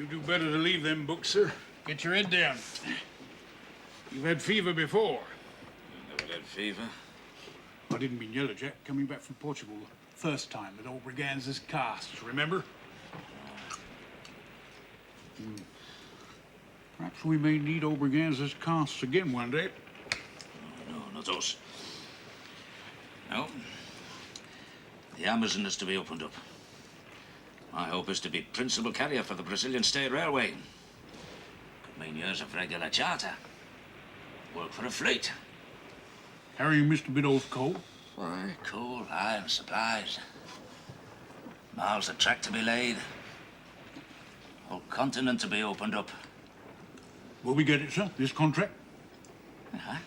You do better to leave them books, sir. Get your head down. You've had fever before. I've never had fever. I didn't mean yellow, Jack. Coming back from Portugal the first time at old Briganza's casts, remember? Perhaps we may need old Briganza's casts again one day. No, not us. No. The Amazon is to be opened up. My hope is to be principal carrier for the Brazilian State Railway. Could mean years of regular charter. Work for a fleet. Harrying Mr. Biddle's coal? Why, coal, iron, supplies. Miles of track to be laid. Whole continent to be opened up. Will we get it, sir, this contract? Uh-huh.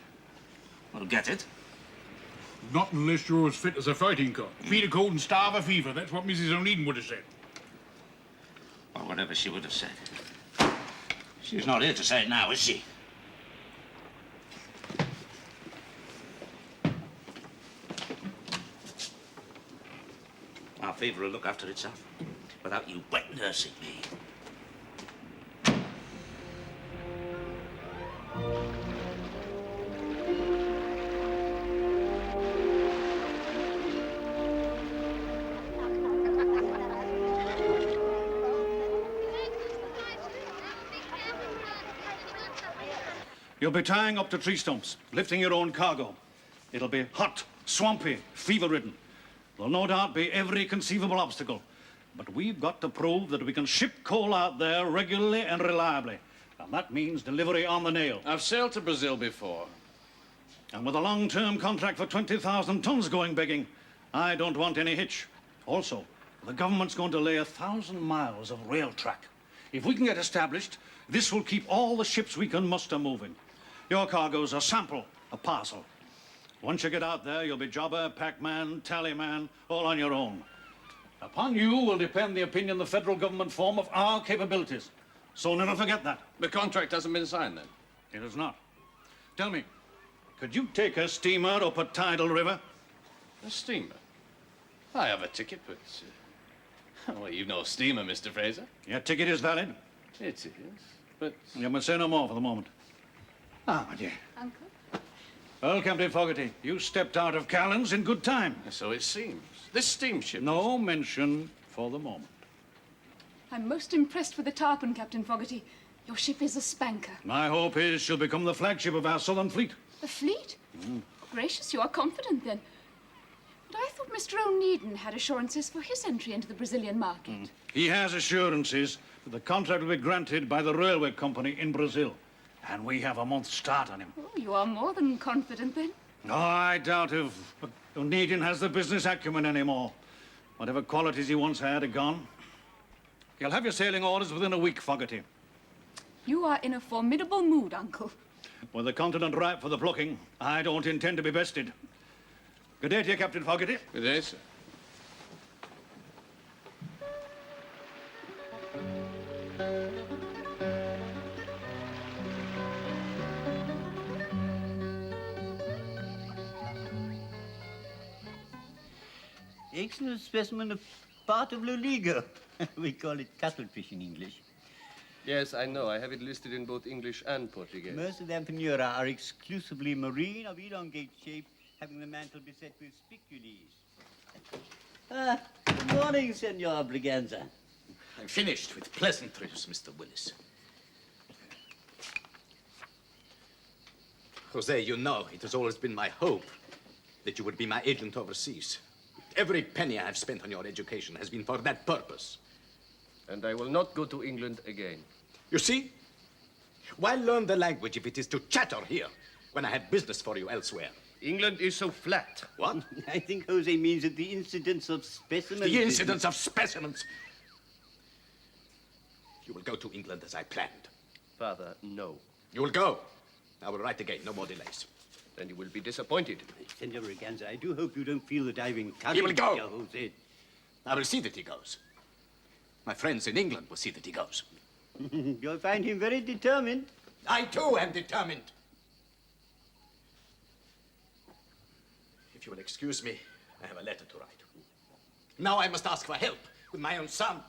We'll get it. Not unless you're as fit as a fighting cock. Feed a cold and starve a fever. That's what Mrs. Onedin would have said. Or whatever she would have said. She's not here to say it now, is she? Our fever will look after itself without you wet nursing me. You'll be tying up to tree stumps, lifting your own cargo. It'll be hot, swampy, fever-ridden. There'll no doubt be every conceivable obstacle. But we've got to prove that we can ship coal out there regularly and reliably. And that means delivery on the nail. I've sailed to Brazil before. And with a long-term contract for 20,000 tons going begging, I don't want any hitch. Also, the government's going to lay 1,000 miles of rail track. If we can get established, this will keep all the ships we can muster moving. Your cargo's a sample, a parcel. Once you get out there, you'll be jobber, packman, tallyman, all on your own. Upon you will depend the opinion the federal government form of our capabilities. So never forget that. The contract hasn't been signed, then? It is not. Tell me, could you take a steamer up a tidal river? A steamer? I have a ticket, but... well, you've no steamer, Mr. Fraser. Your ticket is valid. It is, but... You must say no more for the moment. Ah, my dear. Uncle? Well, Captain Fogarty, you stepped out of Callan's in good time. So it seems. This steamship... No mention for the moment. I'm most impressed with the tarpon, Captain Fogarty. Your ship is a spanker. My hope is she'll become the flagship of our southern fleet. A fleet? Gracious, you are confident, then. But I thought Mr. Onedin had assurances for his entry into the Brazilian market. He has assurances that the contract will be granted by the railway company in Brazil. And we have a month's start on him. Oh, you are more than confident, then. Oh, I doubt if Onedin has the business acumen anymore. Whatever qualities he once had are gone. You'll have your sailing orders within a week, Fogarty. You are in a formidable mood, Uncle. With the continent ripe for the plucking, I don't intend to be bested. Good day to you, Captain Fogarty. Good day, sir. Excellent specimen of part of Loligo. We call it cuttlefish in English. Yes, I know. I have it listed in both English and Portuguese. Most of the Ampanura are exclusively marine of elongate shape, having the mantle beset with spicules. Good morning, Senor Briganza. I'm finished with pleasantries, Mr. Willis. Jose, you know, it has always been my hope that you would be my agent overseas. Every penny I've spent on your education has been for that purpose. And I will not go to England again. You see? Why learn the language if it is to chatter here when I have business for you elsewhere? England is so flat. What? I think Jose means that the incidence of specimens... The incidence of specimens. You will go to England as I planned. Father, no. You will go. I will write again. No more delays. Then you will be disappointed. Senor Briganza, I do hope you don't feel that I've encouraged He will go. you, Jose. I will see that he goes. My friends in England will see that he goes. You'll find him very determined. I, too, am determined. If you will excuse me, I have a letter to write. Now I must ask for help with my own son.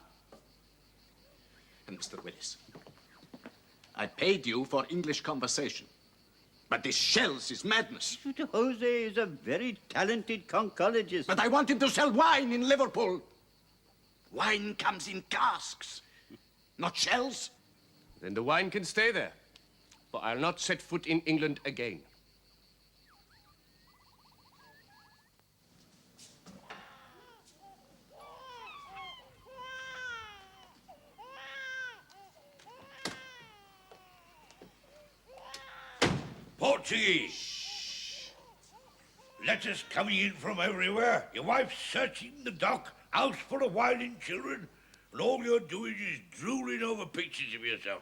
and Mr. Willis. I paid you for English conversation. But this shells is madness. But Jose is a very talented conchologist. But I wanted to sell wine in Liverpool. Wine comes in casks, not shells. Then the wine can stay there. For I'll not set foot in England again. Portuguese! Letters coming in from everywhere. Your wife's searching the dock, house full of wily children, and all you're doing is drooling over pictures of yourself.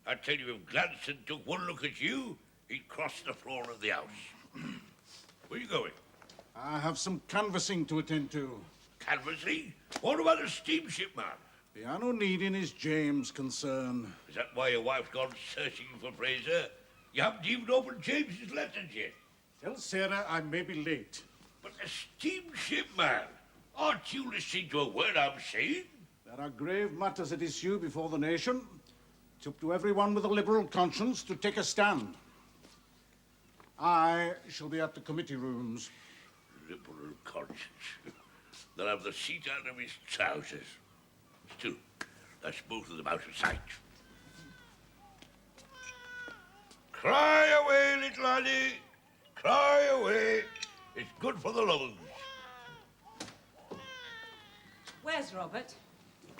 I tell you, if Gladstone took one look at you, he'd cross the floor of the house. Where you going? I have some canvassing to attend to. Canvassing? What about the steamship, man? The Onedin is James' concern. Is that why your wife's gone searching for Fraser? You haven't even opened James's letters yet. Tell Sarah I may be late. But the steamship, man. Aren't you listening to a word I'm saying? There are grave matters at issue before the nation. It's up to everyone with a liberal conscience to take a stand. I shall be at the committee rooms. Liberal conscience. They'll have the seat out of his trousers. Still, that's both of them out of sight. Cry away, little Annie. Cry away. It's good for the lungs. Where's Robert?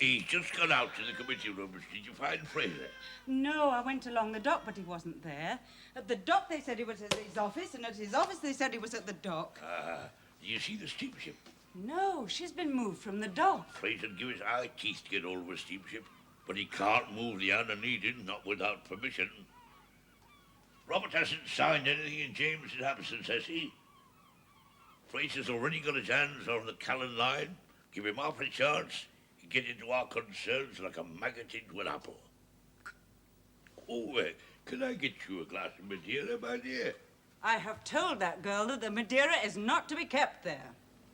He's just gone out to the committee rooms. Did you find Fraser? No, I went along the dock, but he wasn't there. At the dock, they said he was at his office, and at his office, they said he was at the dock. Do you see the steamship? No, she's been moved from the dock. Fraser'd give his eye teeth to get hold of a steamship, but he can't move the Onedin, not without permission. Robert hasn't signed anything in James's absence, has he? Fraser's already got his hands on the Callan line. Give him half a chance, he'd get into our concerns like a maggot into an apple. Oh, can I get you a glass of Madeira, my dear? I have told that girl that the Madeira is not to be kept there.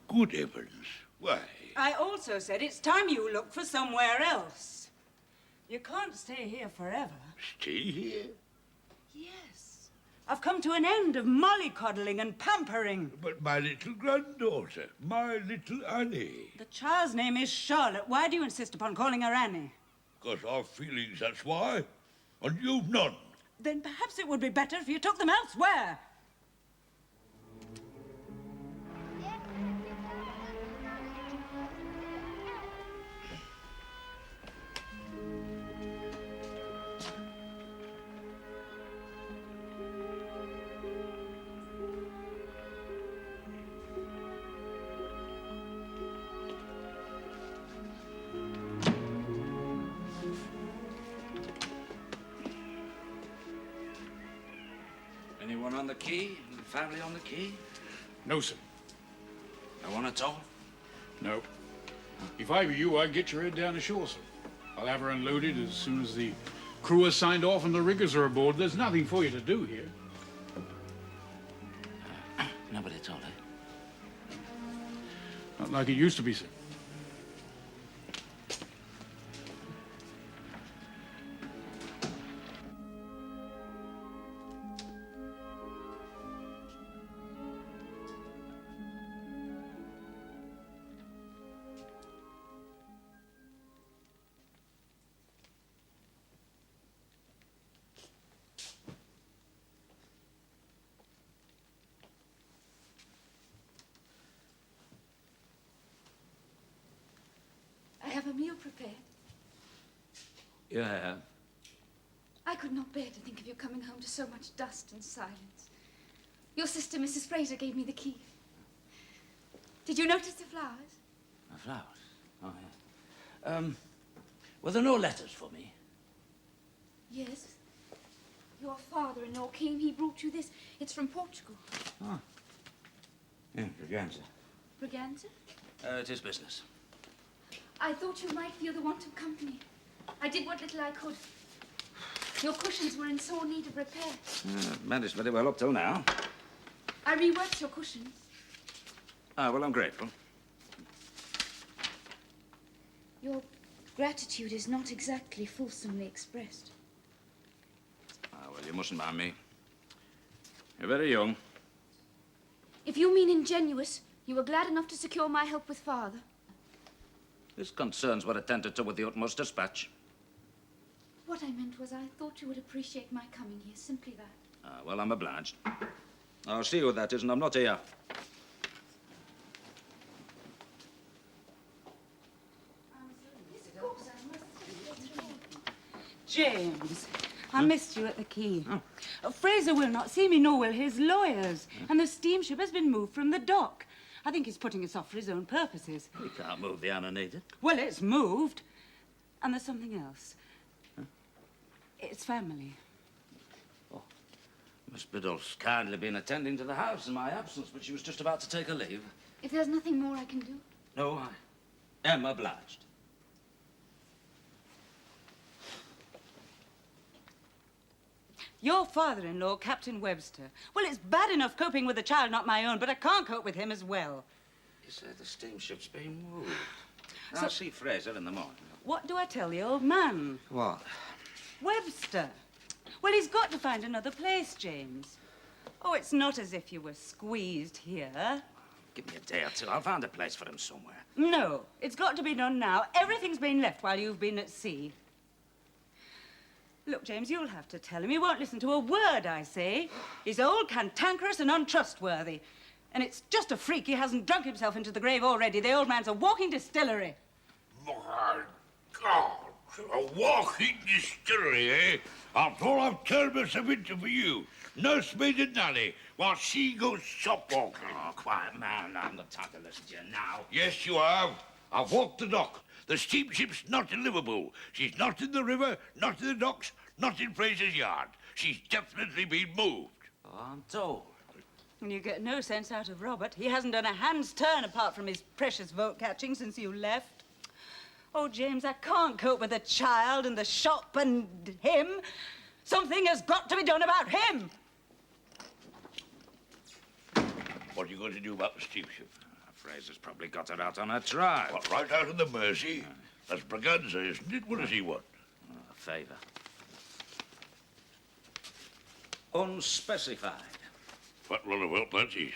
Good heavens, why? I also said it's time you looked for somewhere else. You can't stay here forever. Stay here? Yes. I've come to an end of mollycoddling and pampering. But my little granddaughter, my little Annie. The child's name is Charlotte. Why do you insist upon calling her Annie? Because our feelings, that's why. And you've none. Then perhaps it would be better if you took them elsewhere. Anyone on the quay? Any family on the quay? No, sir. No one at all? No. If I were you, I'd get your head down ashore, sir. I'll have her unloaded as soon as the crew has signed off and the riggers are aboard. There's nothing for you to do here. Nobody at all, eh? Not like it used to be, sir. I have a meal prepared. Yeah. I could not bear to think of you coming home to so much dust and silence. Your sister, Mrs. Fraser, gave me the key. Did you notice the flowers? The flowers? Oh, yeah. Were there no letters for me? Yes. Your father-in-law came. He brought you this. It's from Portugal. Oh. Yeah, Braganza. Braganza? It is business. I thought you might feel the want of company. I did what little I could. Your cushions were in sore need of repair. Managed very well up till now. I reworked your cushions. Ah, well, I'm grateful. Your Gratitude is not exactly fulsomely expressed. Ah, well, you mustn't mind me. You're very young. If you mean ingenuous, you were glad enough to secure my help with Father. His concerns were attended to with the utmost dispatch. What I meant was I thought you would appreciate my coming here, simply that. Ah, well, I'm obliged. I'll see who that is, and I'm not here. James, I missed you at the quay. Fraser will not see me, nor will his lawyers. And the steamship has been moved from the dock. I think he's putting us off for his own purposes. We can't move the Onedin. Well, it's moved. And there's something else. It's family. Miss Biddle's kindly been attending to the house in my absence, but she was just about to take a leave. If there's nothing more I can do. No, I am obliged. Your father-in-law, Captain Webster. Well, it's bad enough coping with a child not my own, but I can't cope with him as well. You say the steamship's been moved. I'll see Fraser in the morning. What do I tell the old man? What? Webster. Well, he's got to find another place, James. Oh, it's not as if you were squeezed here. Give me a day or two. I'll find a place for him somewhere. No, it's got to be done now. Everything's been left while you've been at sea. Look, James, you'll have to tell him. He won't listen to a word I say. He's old, cantankerous, and untrustworthy. And it's just a freak he hasn't drunk himself into the grave already. The old man's a walking distillery. My God, a walking distillery, eh? After all I've turned myself into for you. Nursemaid and nanny, while she goes shop walking. Oh, quiet, man. I'm not time to listen to you now. Yes, you have. I've walked the dock. The steamship's not in Liverpool. She's not in the river, not in the docks, not in Fraser's yard. She's definitely been moved. Oh, I'm told. And you get no sense out of Robert. He hasn't done a hand's turn apart from his precious vote catching since you left. Oh, James, I can't cope with the child and the shop and him. Something has got to be done about him. What are you going to do about the steamship? Fraser's probably got her out on her trial. What, right out in the Mersey? That's Braganza, isn't it? What does he want? A favour. Unspecified. What lot of help that is.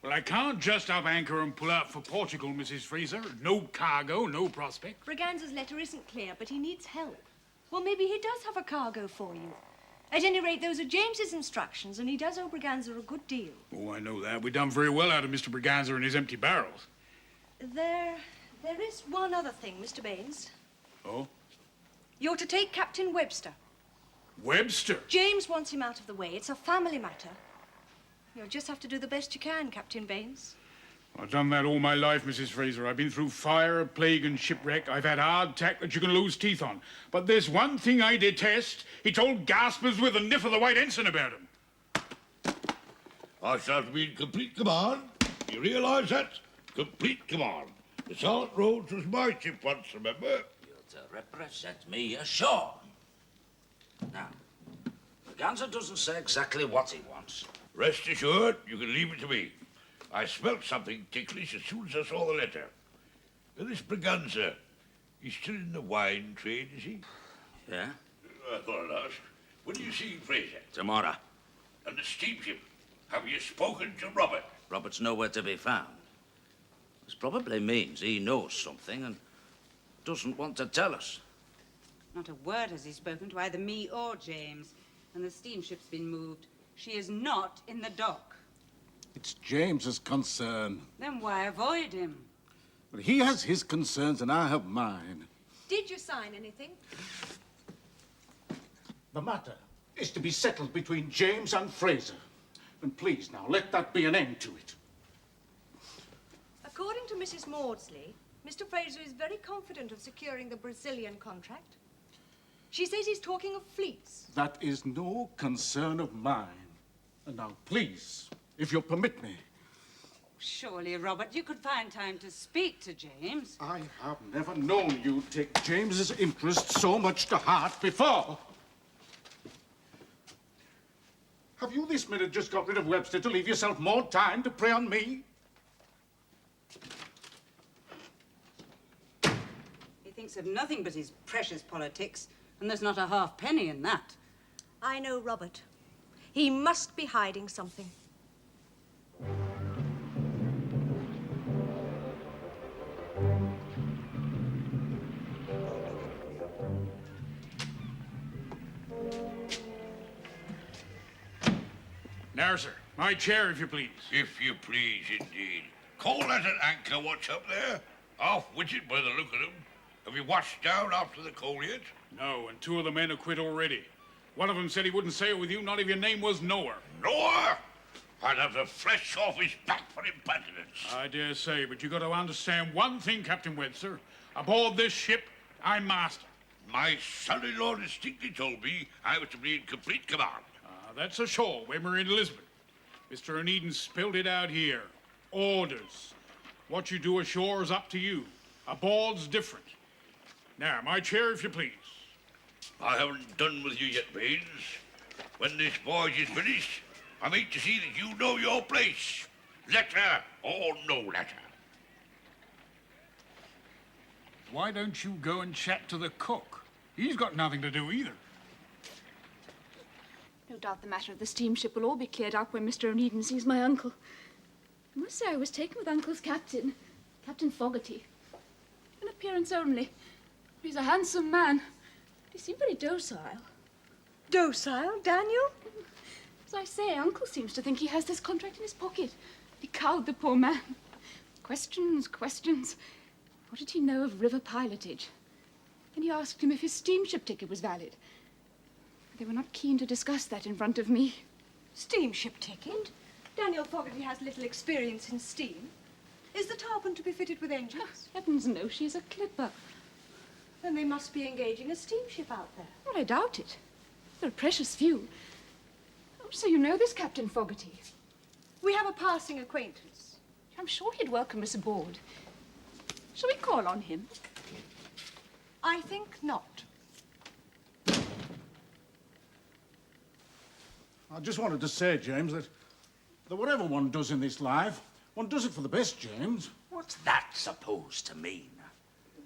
Well, I can't just up anchor and pull out for Portugal, Mrs. Fraser. No cargo, no prospect. Braganza's letter isn't clear, but he needs help. Well, maybe he does have a cargo for you. At any rate, those are James's instructions, and he does owe Braganza a good deal. Oh, I know that. We've done very well out of Mr. Braganza and his empty barrels. There is one other thing, Mr. Baines. Oh? You're to take Captain Webster. Webster? James wants him out of the way. It's a family matter. You'll just have to do the best you can, Captain Baines. I've done that all my life, Mrs. Fraser. I've been through fire, plague, and shipwreck. I've had hard tack that you can lose teeth on. But there's one thing I detest. He told gaspers with a niff of the white ensign about him. I shall be in complete command. You realise that? Complete command. The Charlotte Rhodes was my ship once, remember? You're to represent me ashore. Now, Braganza doesn't say exactly what he wants. Rest assured, you can leave it to me. I smelt something ticklish as soon as I saw the letter. Now, this Braganza, he's still in the wine trade, is he? Yeah? I thought I'd ask. When do you see Fraser? Tomorrow. And the steamship? Have you spoken to Robert? Robert's nowhere to be found. This probably means he knows something and doesn't want to tell us. Not a word has he spoken to either me or James. And the steamship's been moved. She is not in the dock. It's James's concern. Then why avoid him? But he has his concerns and I have mine. Did you sign anything? The matter is to be settled between James and Fraser. And please now, let that be an end to it. According to Mrs. Maudsley, Mr. Fraser is very confident of securing the Brazilian contract. She says he's talking of fleets. That is no concern of mine. And now, please, if you'll permit me. Surely, Robert, you could find time to speak to James. I have never known you take James's interests so much to heart before. Have you this minute just got rid of Webster to leave yourself more time to prey on me? thinks of nothing but his precious politics, and there's not a halfpenny in that. I know Robert. He must be hiding something. Now, sir, my chair, if you please. If you please, indeed. Call that an anchor what's up there? Half-witted by the look of them. Have you washed down after the coal yet? No, and 2 of the men are quit already. One of them said he wouldn't sail with you, not if your name was Noah. Noah? I'd have the flesh off his back for impertinence. I dare say, but you got to understand one thing, Captain Webster. Aboard this ship, I'm master. My son-in-law distinctly told me I was to be in complete command. That's ashore when we're in Lisbon. Mr. Onedin spilled it out here. Orders. What you do ashore is up to you. Aboard's different. Now, my chair, if you please. I haven't done with you yet, Baines. When this voyage is finished, I mean to see that you know your place. Letter or no letter. Why don't you go and chat to the cook? He's got nothing to do either. No doubt the matter of the steamship will all be cleared up when Mr. Onedin sees my uncle. I must say I was taken with Uncle's captain, Captain Fogarty. An appearance only. He's a handsome man, but he seemed very docile. Docile, Daniel? As I say, Uncle seems to think he has this contract in his pocket. He cowed the poor man. Questions, questions. What did he know of river pilotage? Then he asked him if his steamship ticket was valid. They were not keen to discuss that in front of me. Steamship ticket? Daniel Fogarty has little experience in steam. Is the tarpon to be fitted with engines? Oh, heavens no, she's a clipper. Then they must be engaging a steamship out there. Well, I doubt it. There are precious few. Oh, so you know this Captain Fogarty? We have a passing acquaintance. I'm sure he'd welcome us aboard. Shall we call on him? I think not. I just wanted to say, James, that whatever one does in this life, one does it for the best, James. What's that supposed to mean?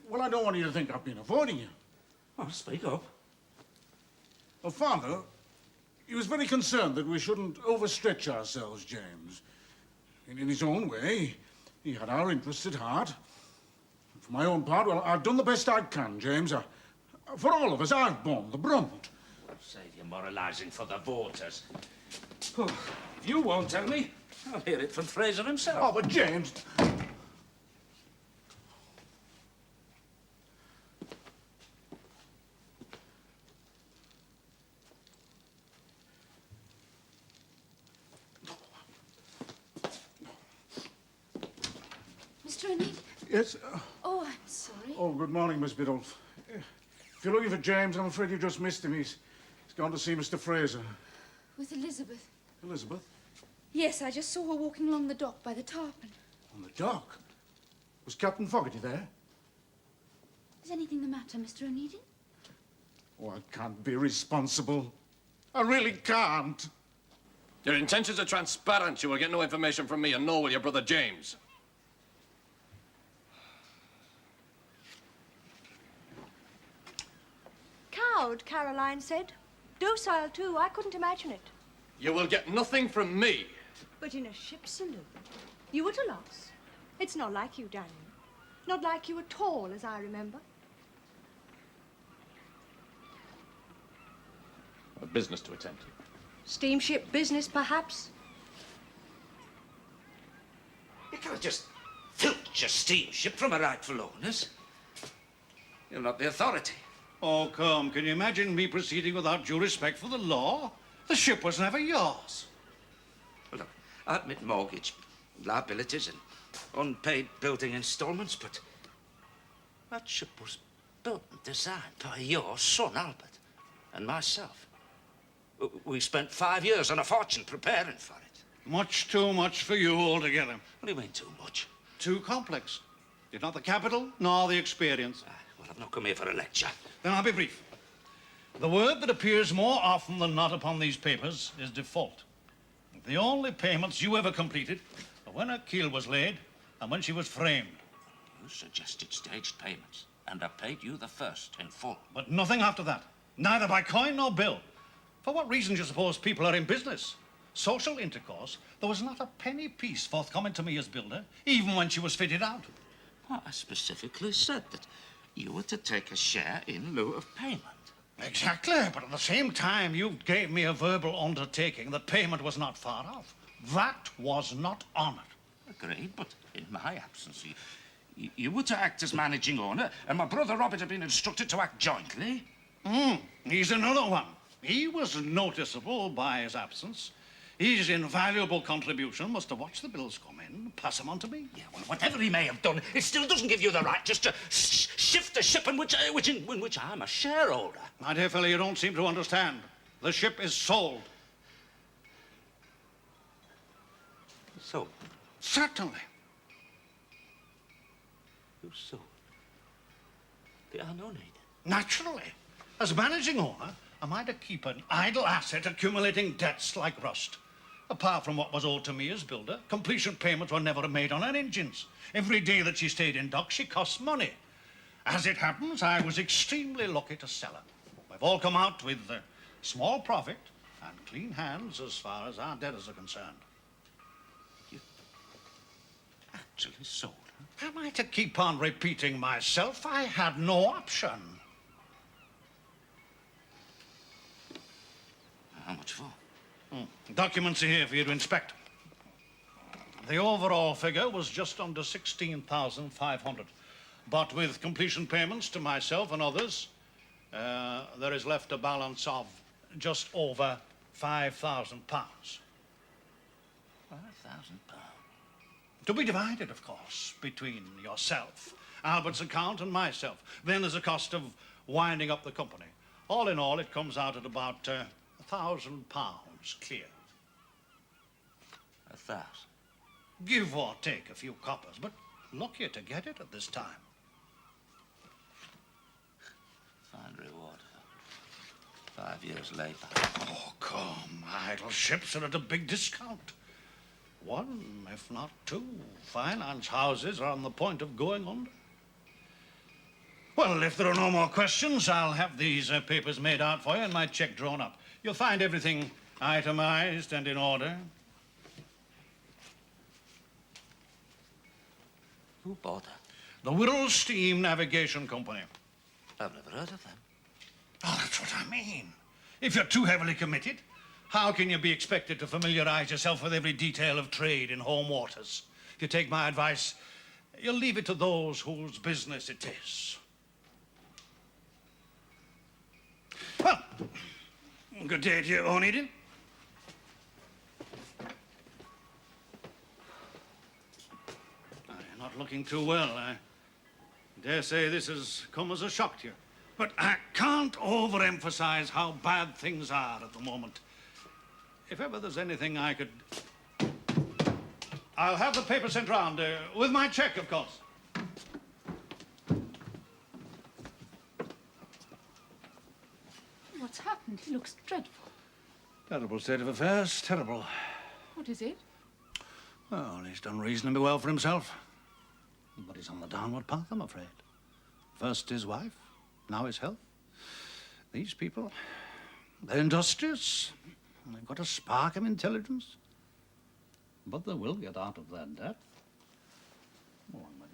Well, I don't want you to think I've been avoiding you. Oh, speak up. Well, Father, he was very concerned that we shouldn't overstretch ourselves, James. In his own way, he had our interests at heart. For my own part, well, I've done the best I can, James. For all of us, I've borne the brunt. Save your moralising for the voters. Oh, if you won't tell me, I'll hear it from Fraser himself. Oh, but James... Mr. Onedin? Yes? Oh, I'm sorry. Oh, good morning, Miss Biddulph. If you're looking for James, I'm afraid you just missed him. He's gone to see Mr. Fraser. With Elizabeth. Elizabeth? Yes, I just saw her walking along the dock by the tarpon. On the dock? Was Captain Fogarty there? Is anything the matter, Mr. Onedin? Oh, I can't be responsible. I really can't. Your intentions are transparent. You will get no information from me, and nor will your brother James. Cowed, Caroline said. Docile, too. I couldn't imagine it. You will get nothing from me. But in a ship's saloon, you at a loss. It's not like you, Daniel. Not like you at all, as I remember. A business to attend to. Steamship business, perhaps? You can't just filch your steamship from her rightful owners. You're not the authority. Oh, come. Can you imagine me proceeding without due respect for the law? The ship was never yours. Well, look, I admit mortgage, liabilities, and unpaid building installments, but that ship was built and designed by your son, Albert, and myself. We spent 5 years and a fortune preparing for it. Much too much for you altogether. What do you mean, too much? Too complex. You've not the capital, nor the experience. Well, I've not come here for a lecture. Then I'll be brief. The word that appears more often than not upon these papers is default. The only payments you ever completed were when her keel was laid and when she was framed. You suggested staged payments. and I paid you the first in full. But nothing after that. Neither by coin nor bill. For what reason do you suppose people are in business? Social intercourse, there was not a penny piece forthcoming to me as builder, even when she was fitted out. Well, I specifically said that you were to take a share in lieu of payment. Exactly, but at the same time, you gave me a verbal undertaking that payment was not far off. That was not honoured. Agreed, but in my absence, you were to act as managing owner, and my brother Robert had been instructed to act jointly. He's another one. He was noticeable by his absence. His invaluable contribution was to watch the bills come in, pass them on to me. Yeah, well, whatever he may have done, it still doesn't give you the right just to shift the ship in which I'm a shareholder. My dear fellow, you don't seem to understand. The ship is sold. So? Certainly. You sold? The unknown. Naturally. As managing owner, am I to keep an idle asset accumulating debts like rust? Apart from what was owed to me as builder, completion payments were never made on her engines. Every day that she stayed in dock, she cost money. As it happens, I was extremely lucky to sell her. We've all come out with small profit and clean hands as far as our debtors are concerned. You actually sold her? Am I to keep on repeating myself? I had no option. How much for? Documents are here for you to inspect. The overall figure was just under 16,500. But with completion payments to myself and others, there is left a balance of just over £5,000. £5,000? To be divided, of course, between yourself, Albert's account, and myself. Then there's a cost of winding up the company. All in all, it comes out at about £1,000 clear. 1,000? Give or take a few coppers, but lucky to get it at this time. Fine reward. 5 years later. Oh, come. Idle ships are at a big discount. One, if not two, finance houses are on the point of going under. Well, if there are no more questions, I'll have these papers made out for you and my cheque drawn up. You'll find everything itemized and in order. Who bought her? The Wirral Steam Navigation Company. I've never heard of them. Oh, that's what I mean. If you're too heavily committed, how can you be expected to familiarize yourself with every detail of trade in home waters? If you take my advice, you'll leave it to those whose business it is. Well, good day to you, Onedin. You're not looking too well. I dare say this has come as a shock to you. But I can't overemphasize how bad things are at the moment. If ever there's anything I could... I'll have the paper sent round, with my cheque, of course. What's happened? He looks dreadful. Terrible state of affairs, terrible. What is it? Well, he's done reasonably well for himself. But he's on the downward path, I'm afraid. First his wife, now his health. These people, they're industrious. They've got a spark of intelligence. But they will get out of their debt. Go on, buddy.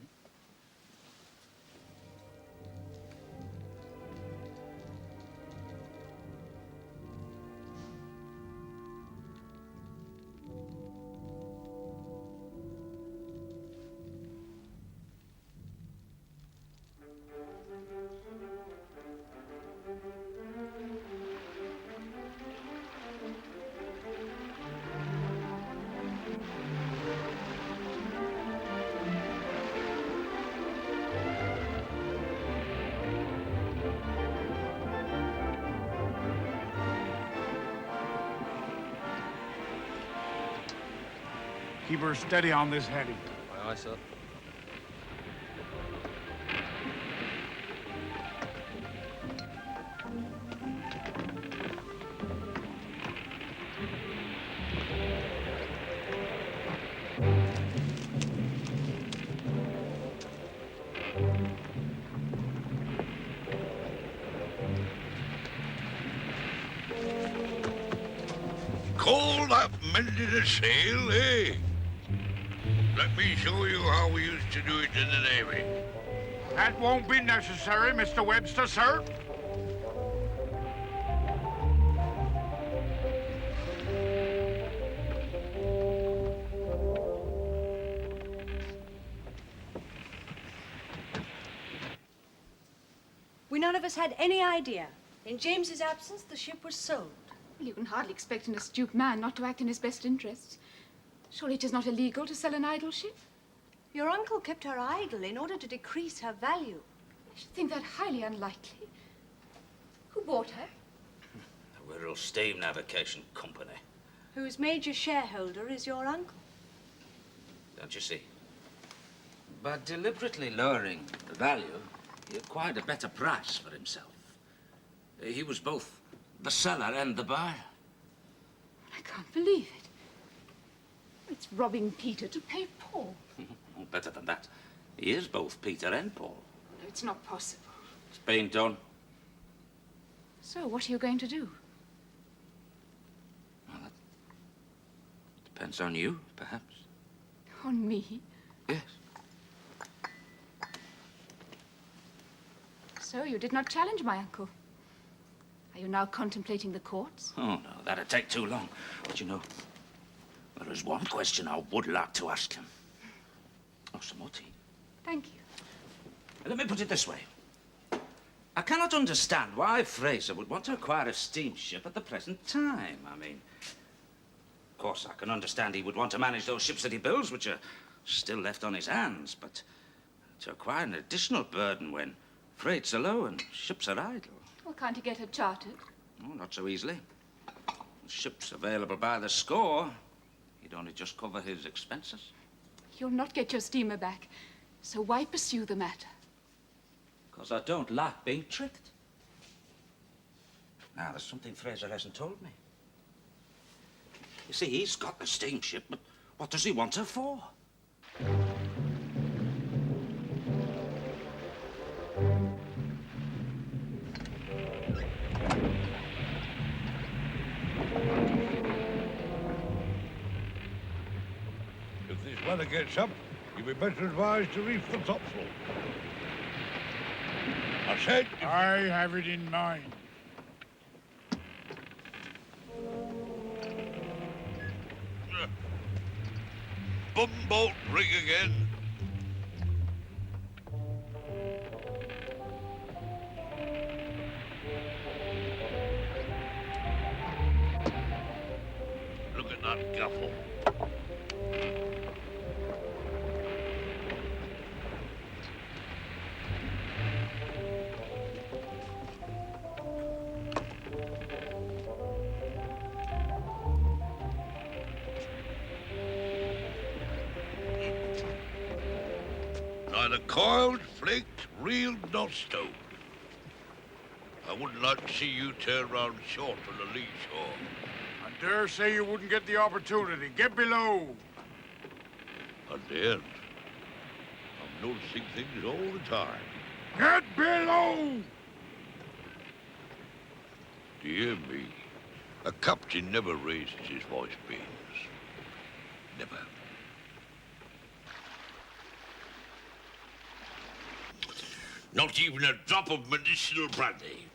Keep her steady on this heading. Aye, aye, sir. call that mending a sail, eh? Let me show you how we used to do it in the Navy. That won't be necessary, Mr. Webster, sir. We none of us had any idea. In James's absence, the ship was sold. Well, you can hardly expect an astute man not to act in his best interests. Surely it is not illegal to sell an idle ship? Your uncle kept her idle in order to decrease her value. I should think that highly unlikely. Who bought her? The Wirral Steam Navigation Company. Whose major shareholder is your uncle. Don't you see? By deliberately lowering the value, he acquired a better price for himself. He was both the seller and the buyer. I can't believe it. It's robbing Peter to pay Paul. Better than that. He is both Peter and Paul. No, it's not possible. It's been done. So, what are you going to do? Well, that depends on you, perhaps. On me? Yes. So, you did not challenge my uncle. Are you now contemplating the courts? Oh, no, that'd take too long. But you know, there is one question I would like to ask him. Oh, some more tea. Thank you. Let me put it this way. I cannot understand why Fraser would want to acquire a steamship at the present time. I mean, of course, I can understand he would want to manage those ships that he builds, which are still left on his hands, but to acquire an additional burden when freight's are low and ships are idle. Well, can't he get her chartered? Oh, not so easily. Ships available by the score. He'd only just cover his expenses. You'll not get your steamer back, so why pursue the matter? Because I don't like being tricked. Now, there's something Fraser hasn't told me. You see, he's got the steamship, but what does he want her for? If this weather gets up, you'd be better advised to reef the topsail. I said... I have it in mind. Bumboat rig again. Look at that gaffle. Neither coiled, flaked, reeled, nor stowed. I wouldn't like to see you turn round short on the lee shore. I dare say you wouldn't get the opportunity. Get below. I daren't. I'm noticing things all the time. Get below! Dear me. A captain never raises his voice, Baines. Never. Not even a drop of medicinal brandy.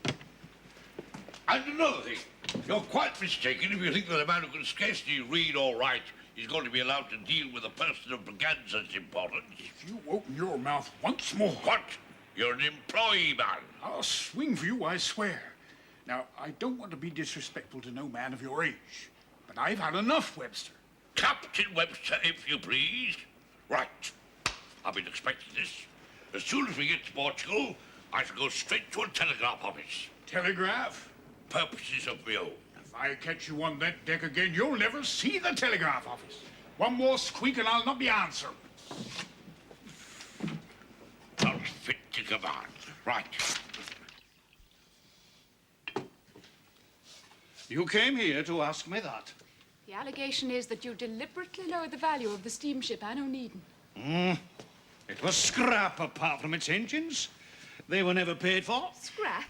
And another thing, you're quite mistaken if you think that a man who can scarcely read or write is going to be allowed to deal with a person of Braganza's importance. If you open your mouth once more... What? You're an employee, man. I'll swing for you, I swear. Now, I don't want to be disrespectful to no man of your age, but I've had enough, Webster. Captain Webster, if you please. Right. I've been expecting this. As soon as we get to Portugal, I shall go straight to a telegraph office. Telegraph? Purposes of my own. If I catch you on that deck again, you'll never see the telegraph office. One more squeak and I'll not be answered. Not fit to command. Right. You came here to ask me that. The allegation is that you deliberately lowered the value of the steamship Anne Onedin. It was scrap apart from its engines. They were never paid for. Scrap?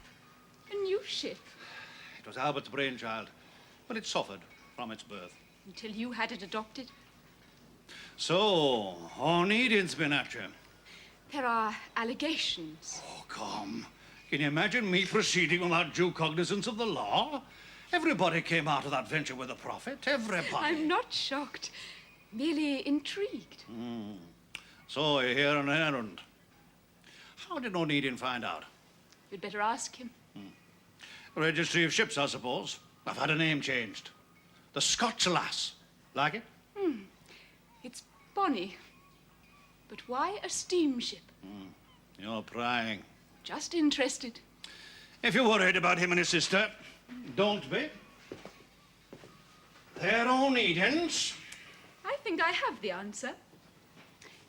A new ship? It was Albert's brainchild, but it suffered. from its birth. Until you had it adopted. So, Onedin's been at you. There are allegations. Oh, come. Can you imagine me proceeding without due cognizance of the law? Everybody came out of that venture with a profit. Everybody. I'm not shocked. Merely intrigued. So you're here on an errand. How did Onedin find out? You'd better ask him. Registry of ships, I suppose. I've had a name changed. The Scotch Lass. Like it? It's bonny. But why a steamship? You're prying. Just interested. If you're worried about him and his sister, don't be. They're Onedins. I think I have the answer.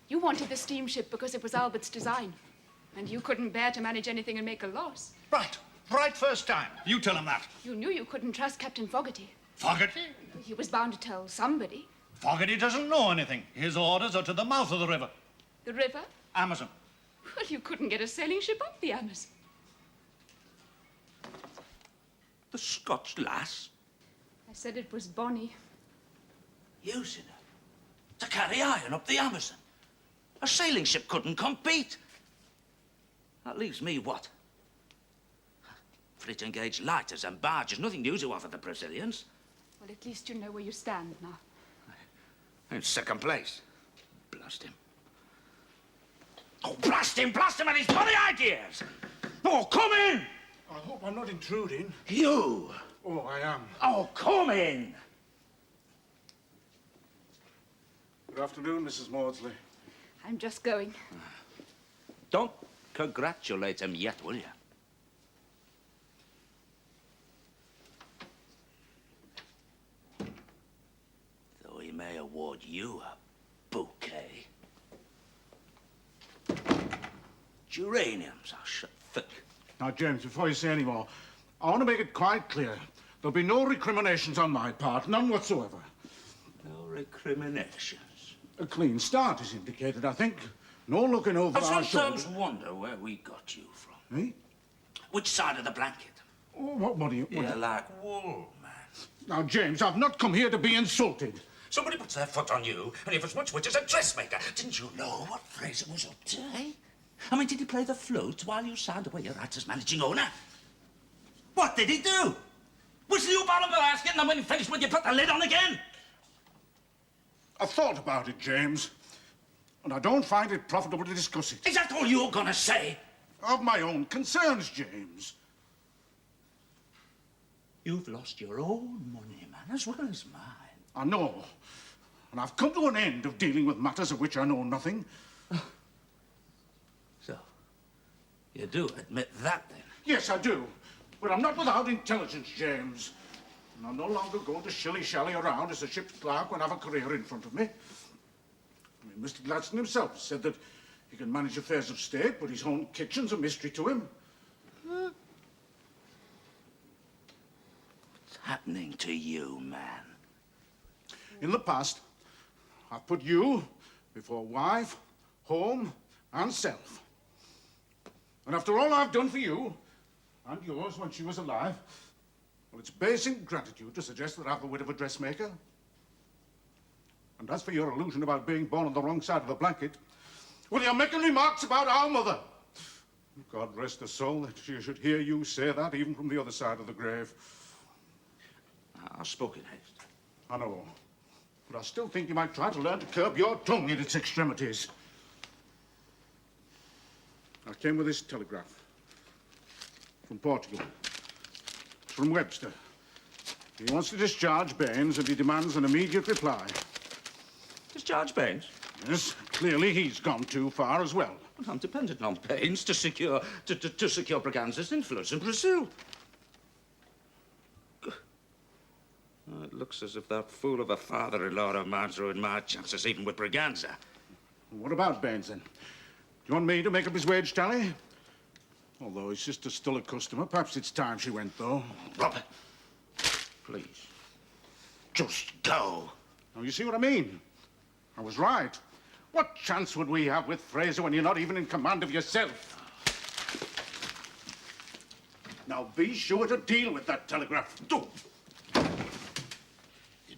You wanted the steamship because it was Albert's design. And you couldn't bear to manage anything and make a loss. Right. Right first time. You tell him that. You knew you couldn't trust Captain Fogarty. Fogarty? He was bound to tell somebody. Fogarty doesn't know anything. His orders are to the mouth of the river. The river? Amazon. Well, you couldn't get a sailing ship up the Amazon. The Scotch Lass? I said it was bonny. Using her to carry iron up the Amazon. A sailing ship couldn't compete. That leaves me what? Free to engage lighters and barges. Nothing new to offer the Brazilians. Well, at least you know where you stand now. In second place. Blast him. Oh, blast him and his bloody ideas! Oh, come in! I hope I'm not intruding. You! Oh, I am. Oh, come in! Good afternoon, Mrs. Maudsley. I'm just going. Don't congratulate him yet, will you? Though he may award you a bouquet. Geraniums, I should think. Now, James, before you say any more, I want to make it quite clear. There'll be no recriminations on my part, none whatsoever. No recriminations. A clean start is indicated, I think. No looking over I our sometimes shoulder. wonder where we got you from. Eh? Which side of the blanket? Oh, what do you... You're like wool, man. Now, James, I've not come here to be insulted. Somebody puts their foot on you, and you've as much wit as a dressmaker. Didn't you know what Fraser was up to, eh? I mean, did he play the flute while you signed away your rights as managing owner? What did he do? Whistle you about a basket, and then when he finished, would you put the lid on again? I thought about it, James, and I don't find it profitable to discuss it. Is that all you're gonna say? Of my own concerns, James. You've lost your own money, man, as well as mine. I know, and I've come to an end of dealing with matters of which I know nothing. So, you do admit that, then? Yes, I do, but I'm not without intelligence, James. And I'm no longer going to shilly-shally around as a ship's clerk when I have a career in front of me. I mean, Mr. Gladstone himself said that he can manage affairs of state, but his own kitchen's a mystery to him. What's happening to you, man? In the past, I've put you before wife, home, and self. And after all I've done for you, and yours when she was alive, well, it's base ingratitude to suggest that I'm the wit of a dressmaker. And as for your illusion about being born on the wrong side of the blanket, well, you're making remarks about our mother. God rest her soul, that she should hear you say that, even from the other side of the grave. I spoke in haste. I know. But I still think you might try to learn to curb your tongue in its extremities. I came with this telegraph. From Portugal. It's from Webster. He wants to discharge Baines, and he demands an immediate reply. Discharge Baines? Yes, clearly he's gone too far as well. But I'm dependent on Baines to secure Braganza's influence in Brazil. It looks as if that fool of a father-in-law of mine's ruined my chances, even with Braganza. What about Baines, then? Do you want me to make up his wage tally? Although his sister's still a customer, perhaps it's time she went, though. Robert, please, Just go. Now, you see what I mean? I was right. What chance would we have with Fraser when you're not even in command of yourself? Now, be sure to deal with that telegraph. Do.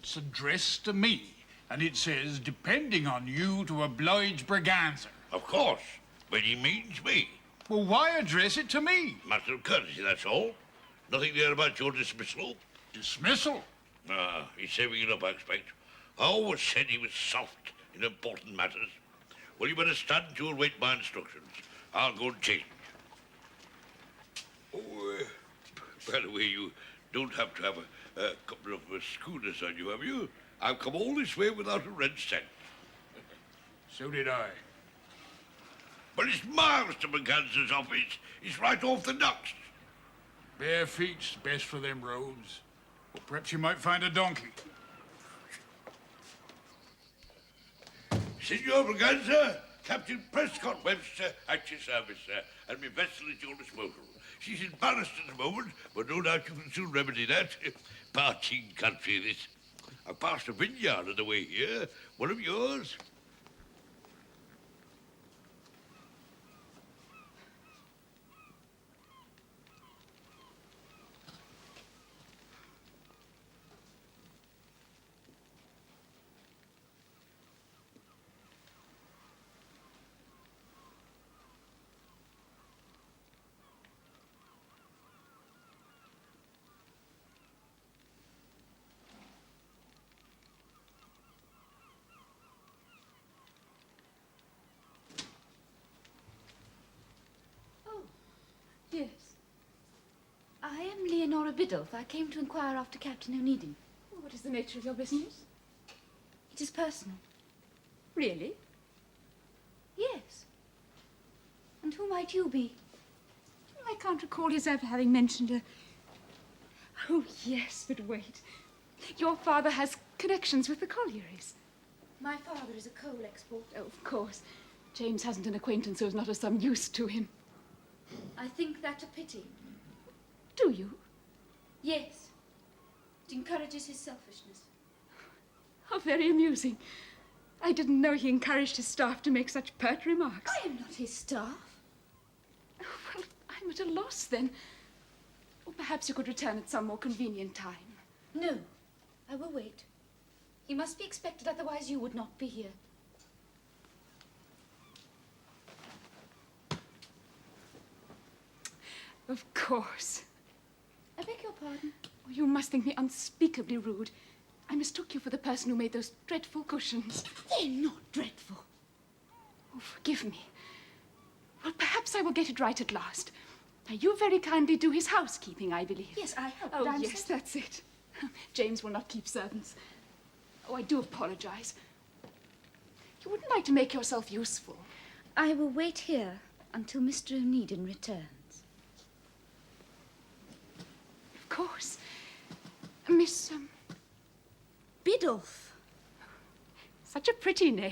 It's addressed to me, and it says, depending on you to oblige Braganza. Of course, but he means me. Well, why address it to me? Matter of courtesy, that's all. Nothing there about your dismissal. Dismissal? Ah, he's saving it up, I expect. I always said he was soft in important matters. Well, you better stand to and wait my instructions. I'll go and change. Oh, by the way, you don't have to have a couple of schooners on you, have you? I've come all this way without a red cent. So did I. But it's miles to Braganza's office. It's right off the docks. Bare feet's best for them roads. Or perhaps you might find a donkey. Signor Braganza, Captain Prescott Webster at your service, sir, and my vessel at your disposal. She's embarrassed at the moment, but no doubt you can soon remedy that. Parching country, this. I've passed a vineyard on the way here. One of yours? Yes. I am Leonora Biddulph. I came to inquire after Captain Onedin. What is the nature of your business? It is personal. Really? Yes. And who might you be? I can't recall his ever having mentioned a... Oh, yes, but wait. Your father has connections with the collieries. My father is a coal exporter. Oh, of course. James hasn't an acquaintance who is not of some use to him. I think that a pity. Do you? Yes. It encourages his selfishness. How very amusing. I didn't know he encouraged his staff to make such pert remarks. I am not his staff. Oh, well, I'm at a loss then. Or perhaps you could return at some more convenient time. No, I will wait. He must be expected, otherwise you would not be here. Of course. I beg your pardon. Oh, you must think me unspeakably rude. I mistook you for the person who made those dreadful cushions. They're not dreadful. Oh, forgive me. Well, perhaps I will get it right at last. Now, you very kindly do his housekeeping, I believe. Yes, I help. Oh, yes, that's it. James will not keep servants. Oh, I do apologize. You wouldn't like to make yourself useful. I will wait here until Mr. Onedin returns. Of course. Miss, Biddulph. Such a pretty name.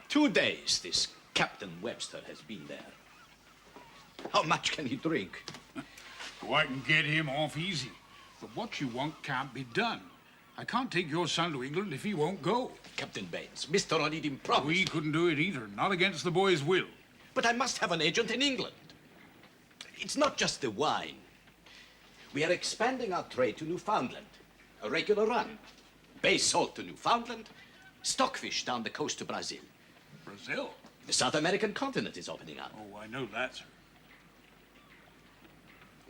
2 days this Captain Webster has been there. How much can he drink? Oh, I can get him off easy. But what you want can't be done. I can't take your son to England if he won't go. Captain Baines, Mr. Onedin promised. We couldn't do it either, not against the boy's will. But I must have an agent in England. It's not just the wine. We are expanding our trade to Newfoundland. A regular run. Bay salt to Newfoundland, stockfish down the coast to Brazil. Brazil? The South American continent is opening up. Oh, I know that, sir.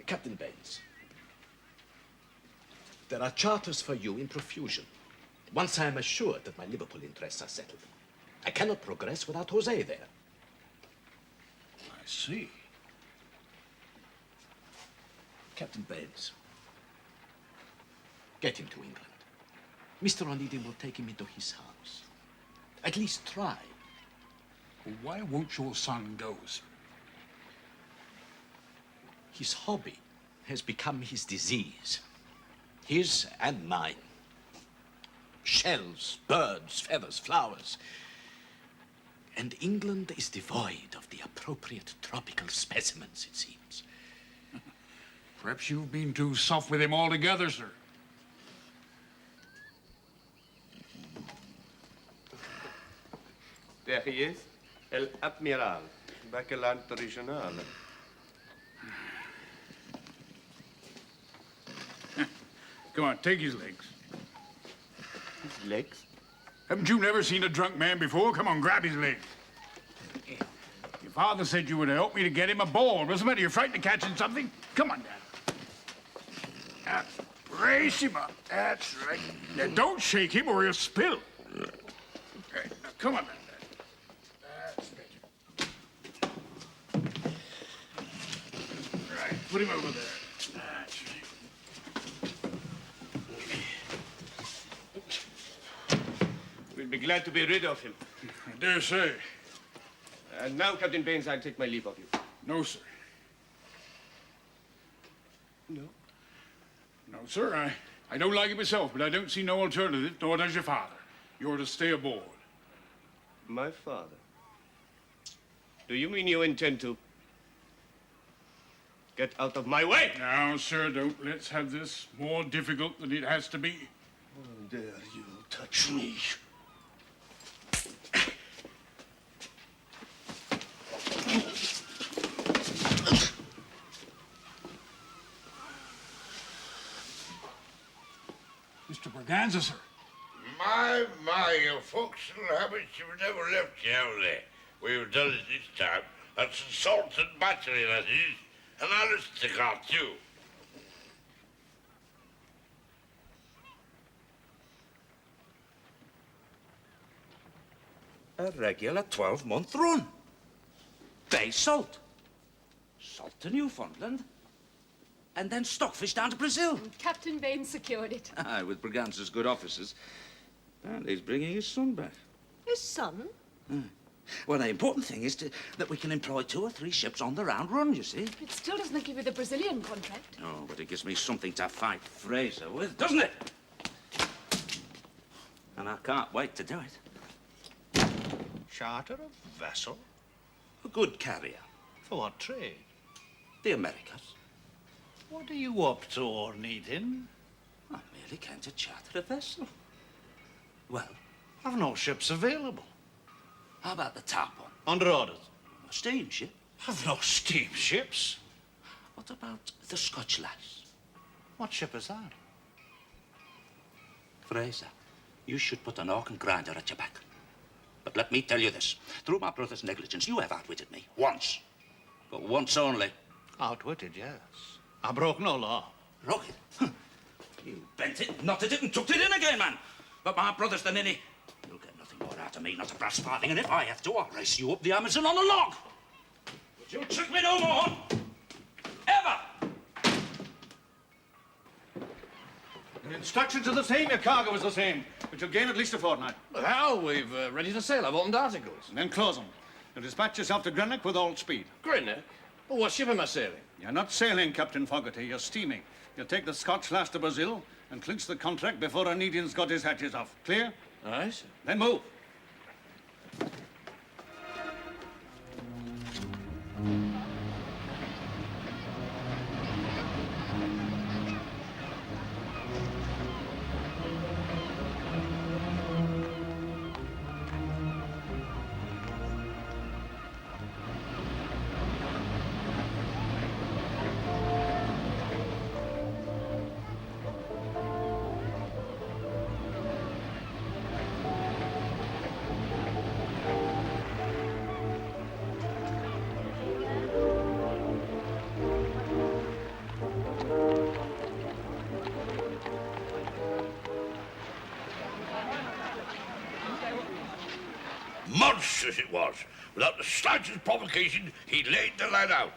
Captain Baines, there are charters for you in profusion. Once I am assured that my Liverpool interests are settled, I cannot progress without Jose there. I see. Captain Baines, get him to England. Mr. Onedin will take him into his house. At least try. Well, why won't your son go, sir? His hobby has become his disease. His and mine. Shells, birds, feathers, flowers. And England is devoid of the appropriate tropical specimens, it seems. Perhaps you've been too soft with him altogether, sir. There he is, El Admiral, Bacalant Regional. Come on, take his legs. His legs? Haven't you never seen a drunk man before? Come on, grab his legs. Your father said you would help me to get him a ball. What's the matter? You're frightened of catching something? Come on, Dad. Brace him up. That's right. Now, don't shake him or he'll spill. Right, now, come on, Dad. That's better. Right, put him over there. That's right. We'll be glad to be rid of him. I dare say. And now, Captain Baines, I'll take my leave of you. No, sir. No? No, sir. I don't like it myself, but I don't see no alternative, nor does your father. You're to stay aboard. My father? Do you mean you intend to get out of my way? Now, sir, don't let's have this more difficult than it has to be. How dare you touch me? Mr. Braganza, sir. My, your forecastle habits have never left you, have they? We've done it this time. That's assault and battery, that is. And I'll stick out too. A regular 12-month run. Bay salt. Salt to Newfoundland. And then stockfish down to Brazil. Captain Baines secured it. Aye, with Braganza's good officers. And he's bringing his son back. His son? Well, the important thing is that we can employ 2 or 3 ships on the round run, you see. It still doesn't give you the Brazilian contract. Oh, but it gives me something to fight Fraser with, doesn't it? And I can't wait to do it. Charter a vessel? A good carrier. For what trade? The Americas. What are you up to, Onedin? I merely came to charter a vessel. Well, I've no ships available. how about the tarpon? Under orders. A steamship? I've no steamships. What about the Scotch lass? What ship is that? Fraser, you should put an organ grinder at your back. But let me tell you this. Through my brother's negligence, you have outwitted me. Once. But once only. Outwitted, yes. I broke no law. Broke it? You bent it, knotted it, and tucked it in again, man. But my brother's the ninny. You'll get nothing more out of me, not a brass farthing, and if I have to, I'll race you up the Amazon on a log. But you'll trick me no more. Ever! Your instructions are the same, your cargo is the same. But you'll gain at least a fortnight. How? We've ready to sail. I've opened articles. And then close them. You'll dispatch yourself to Greenock with all speed. Greenock? Oh, what ship am I sailing? You're not sailing, Captain Fogarty. You're steaming. You'll take the Scotch lass to Brazil and clinch the contract before Onedin's got his hatches off. Clear? Aye, sir. Then move. Monstrous it was. Without the slightest provocation, he laid the lad out.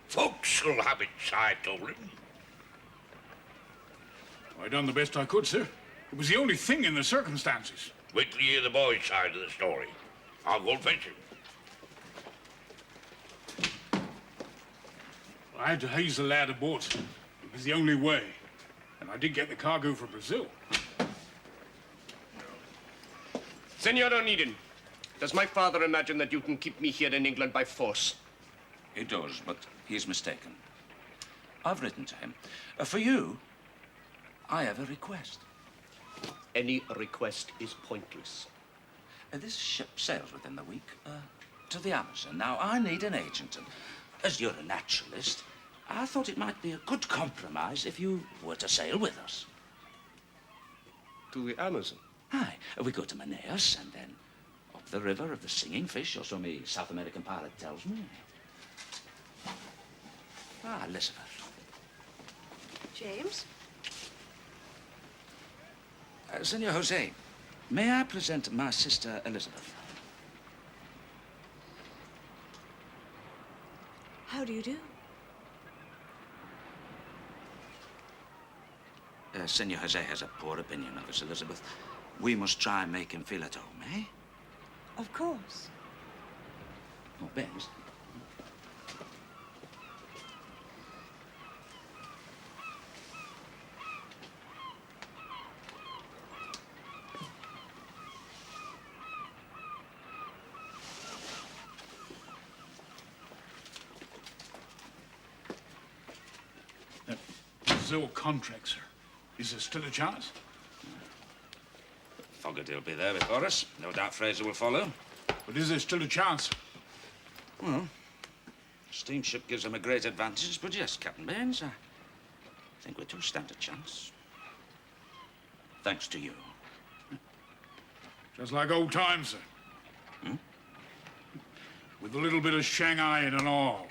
Forecastle habits, I told him. I done the best I could, sir. It was the only thing in the circumstances. Wait till you hear the boy's side of the story. I'll go and fetch him. I had to haze the lad aboard, sir. It was the only way. And I did get the cargo for Brazil. Senor Onedin, does my father imagine that you can keep me here in England by force? He does, but he's mistaken. I've written to him. For you, I have a request. Any request is pointless. This ship sails within the week to the Amazon. Now, I need an agent, and as you're a naturalist, I thought it might be a good compromise if you were to sail with us. To the Amazon? Aye. We go to Manaus and then up the river of the singing fish, or so me South American pilot tells me. Ah, Elizabeth. James? Senor Jose, may I present my sister Elizabeth? How do you do? Senor Jose has a poor opinion of us, Elizabeth. We must try and make him feel at home, eh? Of course. Oh, Benz. Brazil contract, sir. Is there still a chance? Fogarty will be there before us. No doubt Fraser will follow. But is there still a chance? Well, steamship gives them a great advantage, but yes, Captain Baines, I think we do stand a chance. Thanks to you. Just like old times, sir. Hmm? With a little bit of Shanghai in and all.